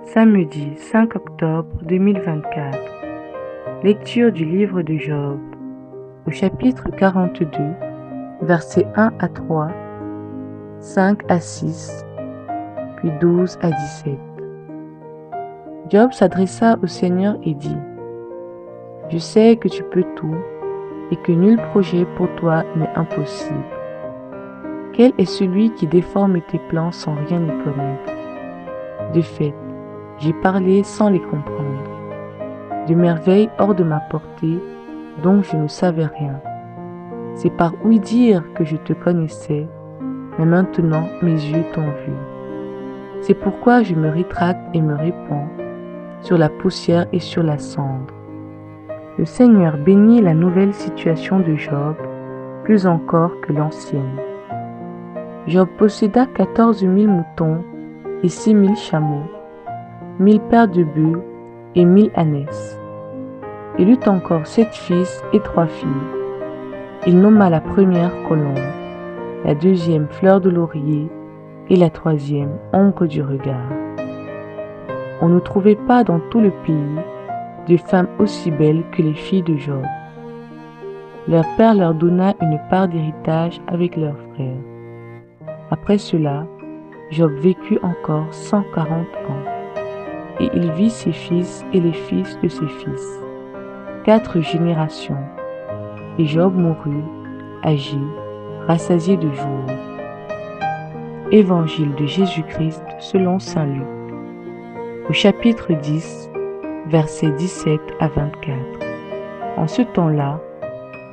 Samedi 5 octobre 2024. Lecture du livre de Job, au chapitre 42, versets 1 à 3, 5 à 6, puis 12 à 17. Job s'adressa au Seigneur et dit : « Je sais que tu peux tout et que nul projet pour toi n'est impossible. Quel est celui qui déforme tes plans sans rien y connaître ? De fait, j'ai parlé sans les comprendre, de merveilles hors de ma portée, dont je ne savais rien. C'est par ouï dire que je te connaissais, mais maintenant mes yeux t'ont vu. C'est pourquoi je me rétracte et me répands sur la poussière et sur la cendre. » Le Seigneur bénit la nouvelle situation de Job, plus encore que l'ancienne. Job posséda 14 000 moutons et 6 000 chameaux, 1000 paires de bœufs et 1000 ânesses. Il eut encore 7 fils et 3 filles. Il nomma la première colombe, la deuxième fleur de laurier et la troisième ombre du regard. On ne trouvait pas dans tout le pays de femmes aussi belles que les filles de Job. Leur père leur donna une part d'héritage avec leurs frères. Après cela, Job vécut encore 140 ans, et il vit ses fils et les fils de ses fils, 4 générations, et Job mourut, âgé, rassasié de jours. Évangile de Jésus-Christ selon saint Luc, au chapitre 10, versets 17 à 24. En ce temps-là,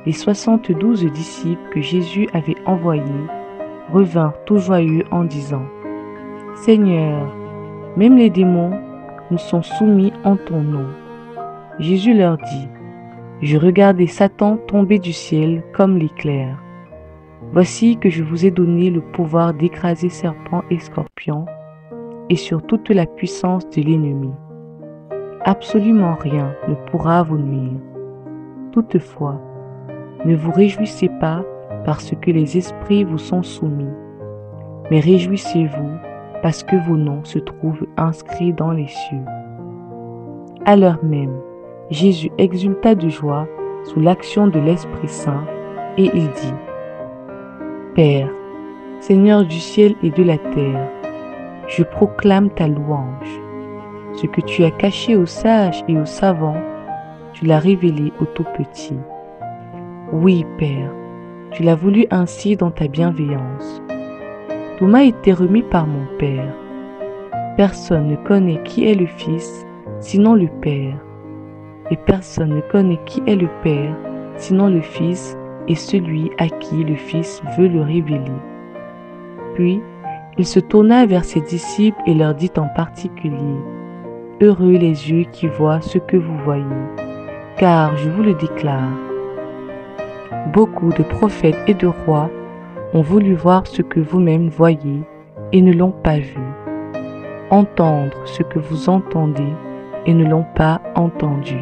les 72 disciples que Jésus avait envoyés revinrent tout joyeux en disant : « Seigneur, même les démons nous sont soumis en ton nom. » Jésus leur dit : « Je regardais Satan tomber du ciel comme l'éclair. Voici que je vous ai donné le pouvoir d'écraser serpents et scorpions et sur toute la puissance de l'ennemi. Absolument rien ne pourra vous nuire. Toutefois, ne vous réjouissez pas parce que les esprits vous sont soumis, mais réjouissez-vous parce que vos noms se trouvent inscrits dans les cieux. » À l'heure même, Jésus exulta de joie sous l'action de l'Esprit Saint et il dit : « Père, Seigneur du ciel et de la terre, je proclame ta louange. Ce que tu as caché aux sages et aux savants, tu l'as révélé aux tout-petits. Oui, Père, tu l'as voulu ainsi dans ta bienveillance. Tout m'a été remis par mon Père. Personne ne connaît qui est le Fils, sinon le Père. Et personne ne connaît qui est le Père, sinon le Fils et celui à qui le Fils veut le révéler. » Puis, il se tourna vers ses disciples et leur dit en particulier : « Heureux les yeux qui voient ce que vous voyez, car je vous le déclare, beaucoup de prophètes et de rois ont voulu voir ce que vous-même voyez et ne l'ont pas vu, entendre ce que vous entendez et ne l'ont pas entendu. »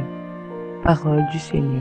Parole du Seigneur.